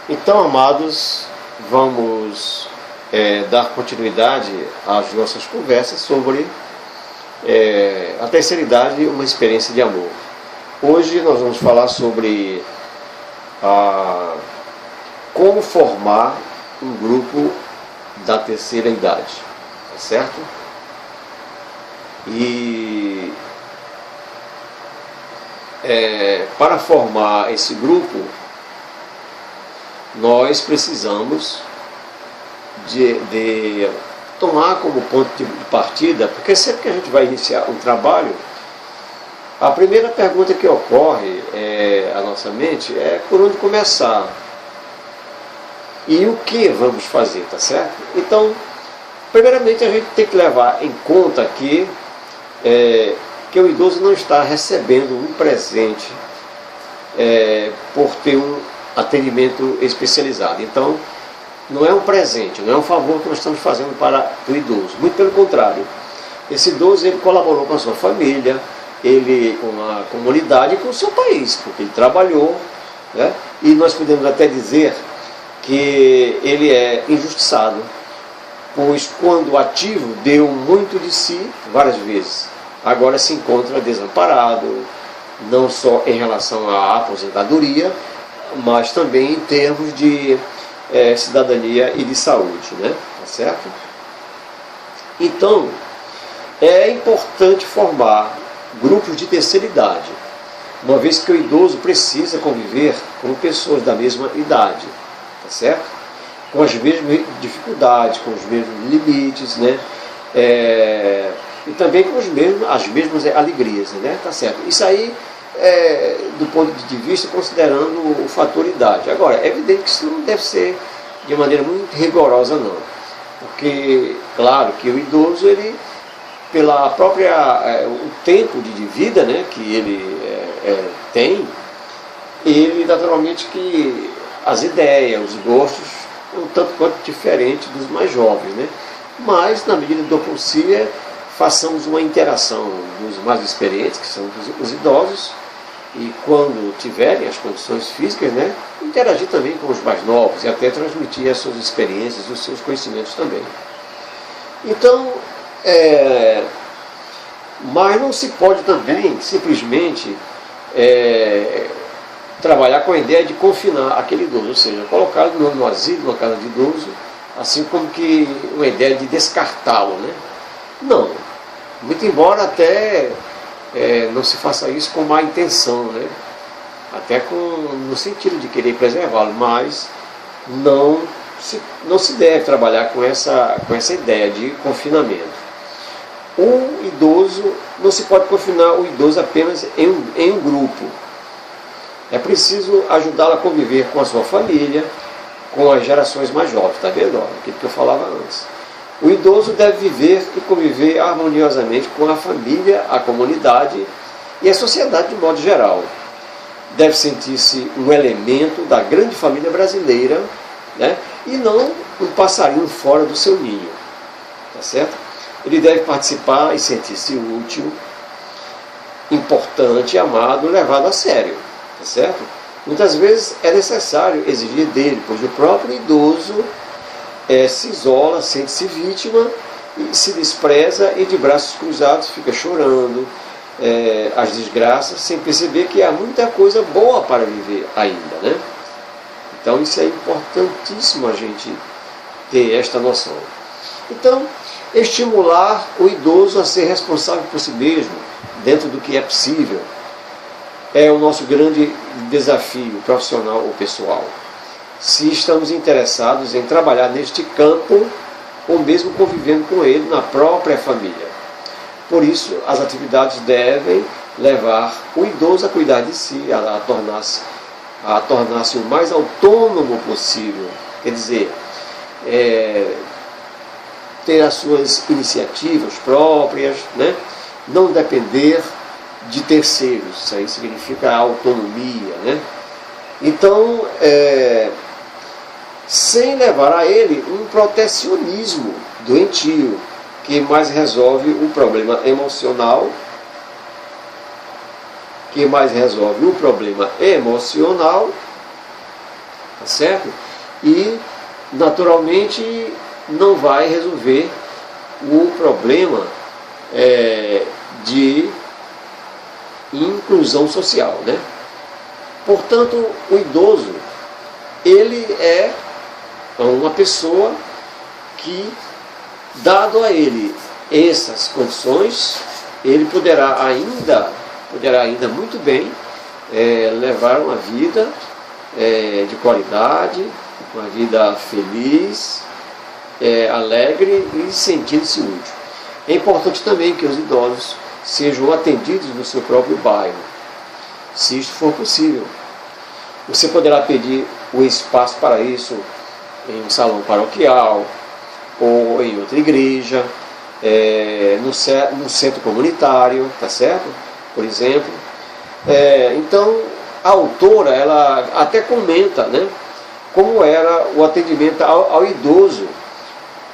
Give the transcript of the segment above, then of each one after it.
Então, amados, vamos dar continuidade às nossas conversas sobre a terceira idade, uma experiência de amor. Hoje nós vamos falar sobre como formar um grupo da terceira idade, tá certo? E para formar esse grupo, nós precisamos de tomar como ponto de partida, porque sempre que a gente vai iniciar um trabalho, a primeira pergunta que ocorre à nossa mente é por onde começar e o que vamos fazer, tá certo? Então, primeiramente a gente tem que levar em conta que o idoso não está recebendo um presente por ter um atendimento especializado. Então, não é um presente, não é um favor que nós estamos fazendo para o idoso. Muito pelo contrário. Esse idoso ele colaborou com a sua família, ele com a comunidade e com o seu país, porque ele trabalhou, né? E nós podemos até dizer que ele é injustiçado, pois quando ativo deu muito de si várias vezes. Agora se encontra desamparado, não só em relação à aposentadoria, mas também em termos de cidadania e de saúde, né? Tá certo? Então, é importante formar grupos de terceira idade, uma vez que o idoso precisa conviver com pessoas da mesma idade, tá certo? Com as mesmas dificuldades, com os mesmos limites, né? E também com as mesmas alegrias, né? Tá certo? Isso aí do ponto de vista considerando o fator idade. Agora, é evidente que isso não deve ser de maneira muito rigorosa, não. Porque, claro, que o idoso, ele, pela própria, o tempo de vida, né, que ele tem, ele naturalmente que as ideias, os gostos, um tanto quanto diferentes dos mais jovens, né? Mas, na medida do possível, façamos uma interação dos mais experientes, que são os idosos, e quando tiverem as condições físicas, né, interagir também com os mais novos e até transmitir as suas experiências, os seus conhecimentos também. Então, mas não se pode também simplesmente trabalhar com a ideia de confinar aquele idoso, ou seja, colocá-lo no asilo, numa casa de idoso, assim como que uma ideia de descartá-lo, né? Não. Muito embora até não se faça isso com má intenção, né? Até no sentido de querer preservá-lo, mas não se deve trabalhar com essa ideia de confinamento. O idoso, não se pode confinar o idoso apenas em um grupo. É preciso ajudá-lo a conviver com a sua família, com as gerações mais jovens, está vendo? Aquilo que eu falava antes. O idoso deve viver e conviver harmoniosamente com a família, a comunidade e a sociedade de modo geral. Deve sentir-se um elemento da grande família brasileira, né? E não um passarinho fora do seu ninho. Tá certo? Ele deve participar e sentir-se útil, importante, amado, levado a sério. Tá certo? Muitas vezes é necessário exigir dele, pois o próprio idoso se isola, sente-se vítima, e se despreza e de braços cruzados fica chorando as desgraças, sem perceber que há muita coisa boa para viver ainda, né? Então isso é importantíssimo a gente ter esta noção. Então, estimular o idoso a ser responsável por si mesmo, dentro do que é possível, é o nosso grande desafio profissional ou pessoal. Se estamos interessados em trabalhar neste campo, ou mesmo convivendo com ele na própria família. Por isso, as atividades devem levar o idoso a cuidar de si, a tornar-se o mais autônomo possível. Quer dizer, ter as suas iniciativas próprias, né? Não depender de terceiros. Isso aí significa autonomia, né? Então, sem levar a ele um protecionismo doentio, que mais resolve o problema emocional, tá certo? E, naturalmente, não vai resolver o problema de inclusão social, né? Portanto, o idoso, ele é uma pessoa que, dado a ele essas condições, ele poderá ainda muito bem levar uma vida de qualidade, uma vida feliz, alegre e sentindo-se útil. É importante também que os idosos sejam atendidos no seu próprio bairro, se isto for possível. Você poderá pedir o espaço para isso em um salão paroquial, ou em outra igreja, no centro comunitário, tá certo? Por exemplo. Então, a autora, ela até comenta, né, como era o atendimento ao idoso,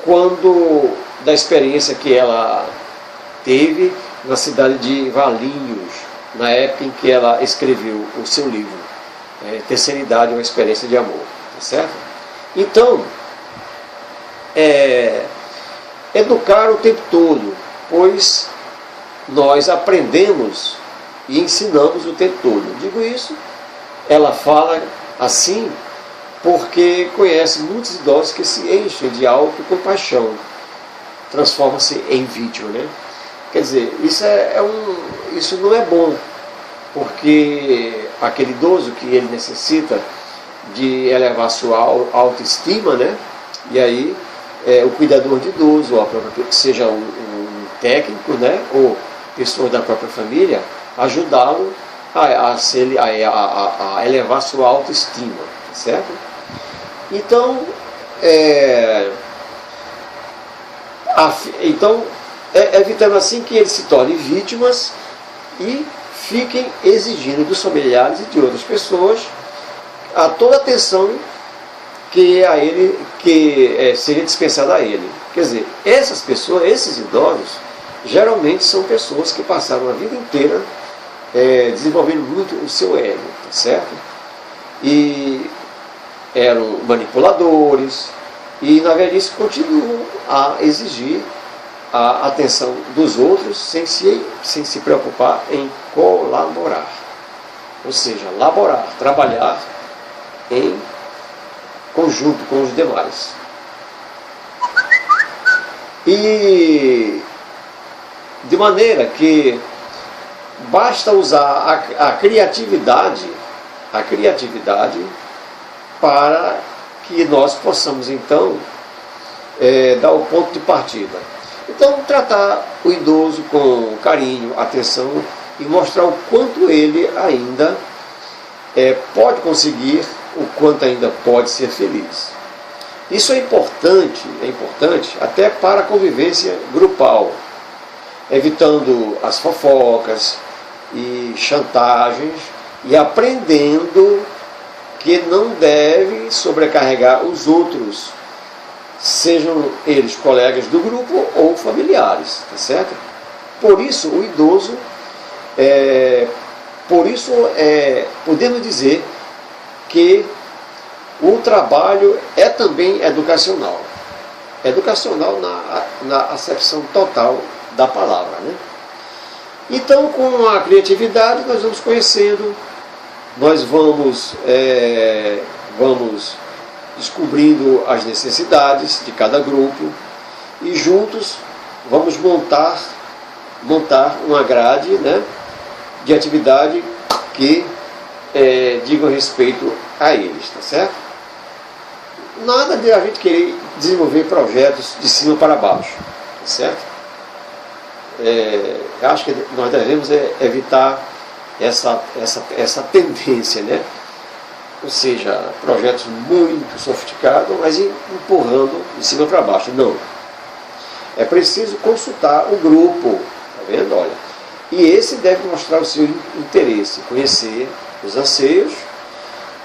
quando, da experiência que ela teve na cidade de Valinhos, na época em que ela escreveu o seu livro, Terceira Idade, uma experiência de amor, tá certo? Então, educar o tempo todo, pois nós aprendemos e ensinamos o tempo todo. Digo isso, ela fala assim, porque conhece muitos idosos que se enchem de autocompaixão, transforma-se em vídeo, né? Quer dizer, isso não é bom, porque aquele idoso que ele necessita de elevar sua autoestima, né? E aí o cuidador de idoso, ou seja um técnico, né? Ou pessoas da própria família, ajudá-lo a elevar sua autoestima, certo? Então, evitando assim que eles se tornem vítimas e fiquem exigindo dos familiares e de outras pessoas a toda a atenção que seria dispensada a ele. Quer dizer, essas pessoas, esses idosos, geralmente são pessoas que passaram a vida inteira desenvolvendo muito o seu ego, tá certo? E eram manipuladores e, na velhice, continuam a exigir a atenção dos outros sem se preocupar em colaborar. Ou seja, laborar, trabalhar em conjunto com os demais. E de maneira que basta usar a criatividade para que nós possamos então dar o ponto de partida. Então, tratar o idoso com carinho, atenção e mostrar o quanto ele ainda pode conseguir, o quanto ainda pode ser feliz. Isso é importante até para a convivência grupal, evitando as fofocas e chantagens e aprendendo que não deve sobrecarregar os outros, sejam eles colegas do grupo ou familiares, tá certo? Por isso, o idoso, podemos dizer que o trabalho é também educacional. Educacional na acepção total da palavra, né? Então, com a criatividade, nós vamos conhecendo, nós vamos descobrindo as necessidades de cada grupo e juntos vamos montar uma grade, né, de atividade que digam respeito a eles, tá certo? Nada de a gente querer desenvolver projetos de cima para baixo, tá certo? Acho que nós devemos evitar essa tendência, né? Ou seja, projetos muito sofisticados, mas empurrando de cima para baixo. Não. É preciso consultar o grupo, tá vendo? Olha, e esse deve mostrar o seu interesse, conhecer os anseios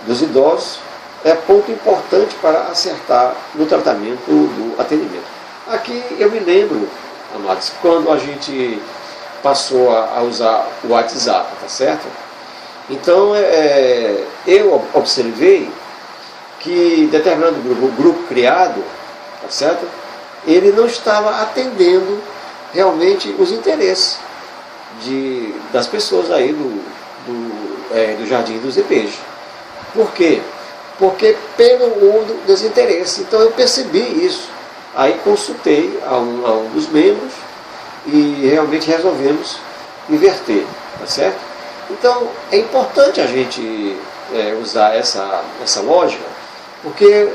dos idosos, é ponto importante para acertar no tratamento do atendimento. Aqui eu me lembro, amados, quando a gente passou a usar o WhatsApp, tá certo? Então eu observei que determinado grupo criado, tá certo? Ele não estava atendendo realmente os interesses das pessoas aí do Jardim dos Ipês. Por quê? Porque pelo mundo dos interesses. Então eu percebi isso. Aí consultei a um dos membros e realmente resolvemos inverter, tá certo? Então é importante a gente usar essa lógica, porque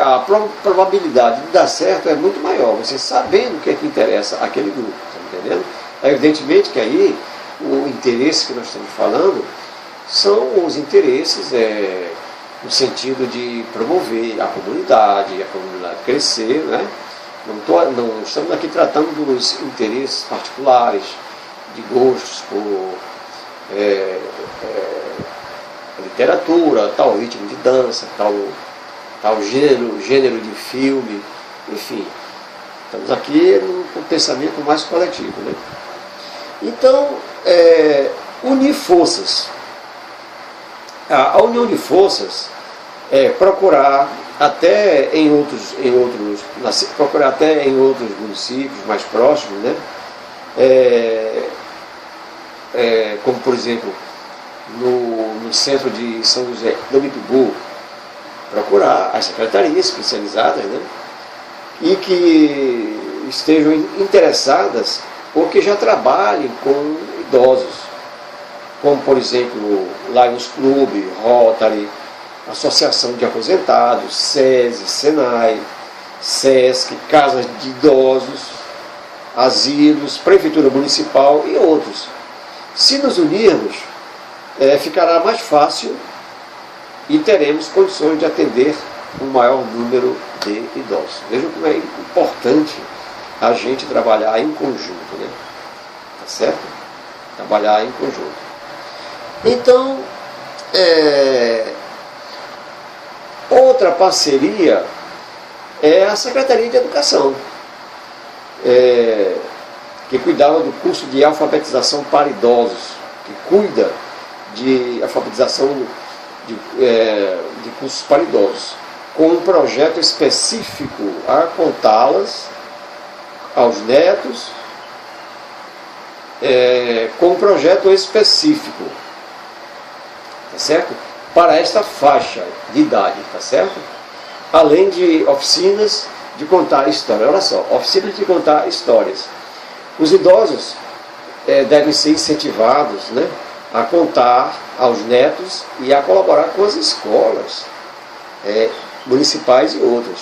a probabilidade de dar certo é muito maior, você sabendo o que é que interessa aquele grupo, tá entendendo? Evidentemente que aí o interesse que nós estamos falando são os interesses no sentido de promover a comunidade crescer, né? Não estamos aqui tratando dos interesses particulares, de gostos por literatura, tal ritmo de dança, tal gênero de filme, enfim. Estamos aqui com um pensamento mais coletivo, né? Então, unir forças. A união de forças é procurar até em outros municípios mais próximos, né? Como por exemplo no centro de São José do Mipibu, procurar as secretarias especializadas, né? E que estejam interessadas ou que já trabalhem com idosos, como por exemplo lá nos clubes, Rotary, Associação de Aposentados, SESI, SENAI, SESC, Casas de Idosos, asilos, Prefeitura Municipal e outros. Se nos unirmos, ficará mais fácil e teremos condições de atender um maior número de idosos. Vejam como é importante a gente trabalhar em conjunto, né? Tá certo? Trabalhar em conjunto. Então, outra parceria é a Secretaria de Educação, que cuidava do curso de alfabetização para idosos, que cuida de alfabetização de cursos para idosos, com um projeto específico a contá-las aos netos, com um projeto específico, tá certo? Para esta faixa de idade, tá certo? Além de oficinas de contar histórias. Olha só, oficinas de contar histórias. Os idosos devem ser incentivados, né, a contar aos netos e a colaborar com as escolas municipais e outras,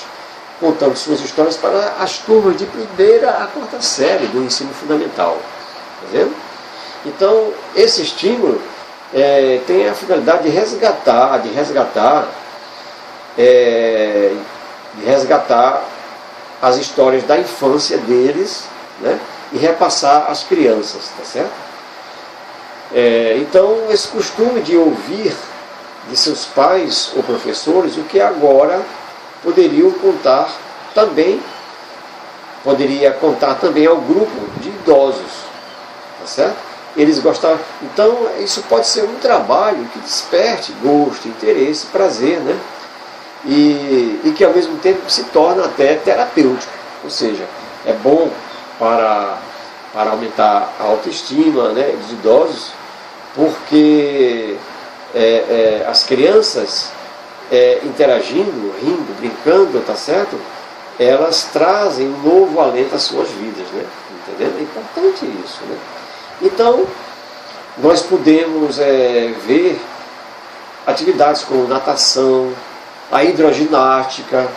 contando suas histórias para as turmas de 1ª a 4ª série do ensino fundamental. Tá vendo? Então, esse estímulo tem a finalidade de resgatar as histórias da infância deles, né, e repassar às crianças, tá certo? Então, esse costume de ouvir de seus pais ou professores o que agora poderia contar também ao grupo de idosos, tá certo? Eles gostavam. Então, isso pode ser um trabalho que desperte gosto, interesse, prazer, né? E que ao mesmo tempo se torna até terapêutico, ou seja, é bom para aumentar a autoestima, né, dos idosos, porque as crianças interagindo, rindo, brincando, tá certo? Elas trazem um novo alento às suas vidas, né? Entendendo? É importante isso, né? Então, nós podemos ver atividades como natação, a hidroginástica,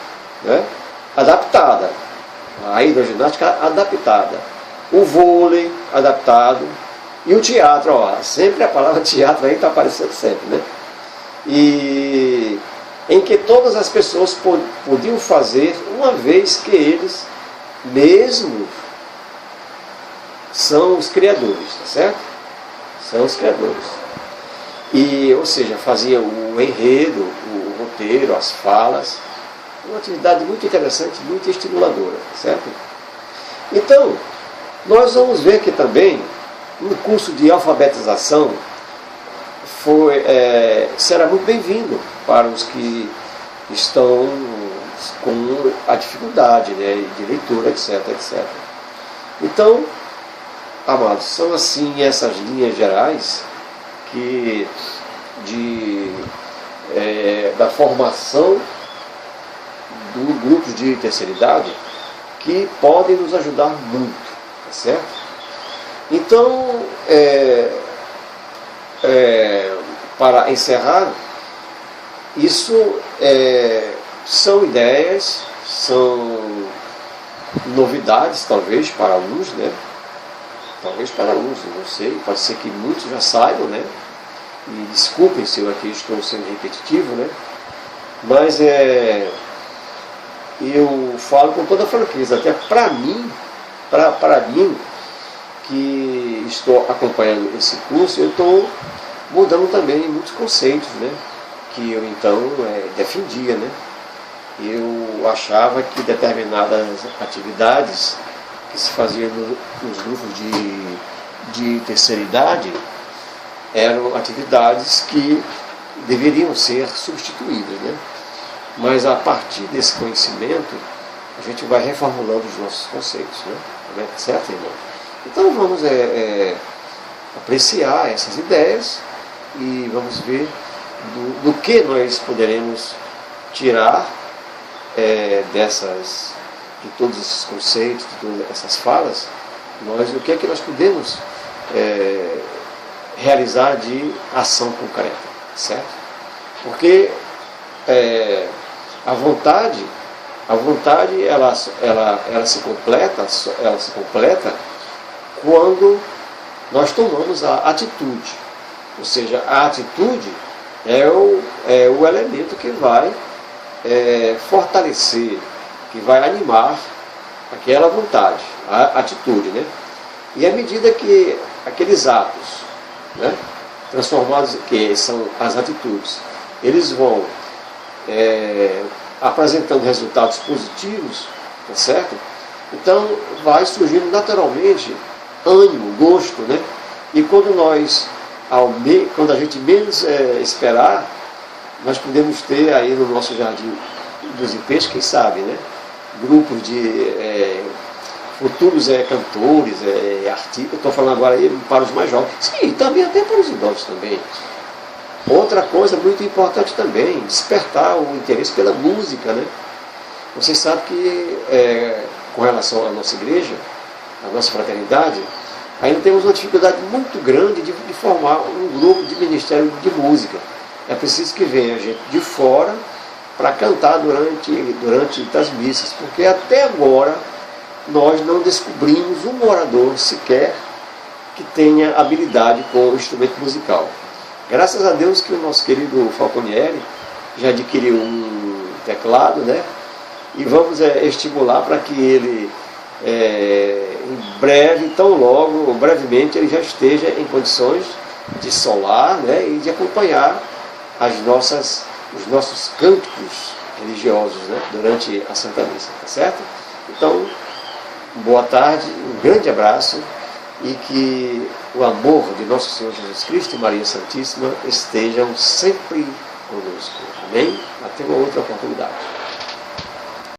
né, adaptada, o vôlei adaptado e o teatro, sempre a palavra teatro aí está aparecendo sempre, né? E em que todas as pessoas podiam fazer, uma vez que eles mesmos são os criadores, tá certo? São os criadores. Ou seja, fazia o enredo, o roteiro, as falas, uma atividade muito interessante, muito estimuladora, certo? Então, nós vamos ver que também no curso de alfabetização será muito bem-vindo para os que estão com a dificuldade, né, de leitura, etc, etc. Então, amados, são assim essas linhas gerais que da formação do grupo de terceira idade que podem nos ajudar muito, tá certo? Então, para encerrar, isso são ideias, são novidades, talvez, para alguns, né? Talvez para alguns, não sei, pode ser que muitos já saibam, né? E desculpem se eu aqui estou sendo repetitivo, né? Mas eu falo com toda franqueza, até para mim, para mim, que estou acompanhando esse curso, eu estou mudando também muitos conceitos, né? Que eu então defendia, né? Eu achava que determinadas atividades que se faziam nos grupos de terceira idade eram atividades que deveriam ser substituídas, né? Mas a partir desse conhecimento a gente vai reformulando os nossos conceitos, né? Certo, irmão? Então vamos apreciar essas ideias e vamos ver do que nós poderemos tirar de todos esses conceitos, de todas essas falas, o que é que nós podemos realizar de ação concreta, certo? Porque a vontade ela se completa quando nós tomamos a atitude. Ou seja, a atitude é o elemento que vai fortalecer, que vai animar aquela vontade, a atitude, né? E à medida que aqueles atos, né, transformados, que são as atitudes, eles vão apresentando resultados positivos, tá certo? Então vai surgindo naturalmente ânimo, gosto, né? E quando a gente menos esperar, nós podemos ter aí no nosso jardim dos Ipês, quem sabe, né? Grupos de futuros cantores, artistas. Eu estou falando agora aí para os mais jovens. Sim, também até para os idosos também. Outra coisa muito importante também, despertar o interesse pela música, né? Vocês sabem que com relação à nossa igreja, à nossa fraternidade, ainda temos uma dificuldade muito grande de formar um grupo de ministério de música. É preciso que venha gente de fora para cantar durante as missas, porque até agora nós não descobrimos um orador sequer que tenha habilidade com o instrumento musical. Graças a Deus que o nosso querido Falconieri já adquiriu um teclado, né? E vamos estimular para que ele, em breve, tão logo, brevemente, ele já esteja em condições de solar, né? E de acompanhar os nossos cânticos religiosos, né? Durante a Santa Missa, tá certo? Então, boa tarde, um grande abraço e que o amor de nosso Senhor Jesus Cristo e Maria Santíssima estejam sempre conosco. Amém? Até uma outra oportunidade.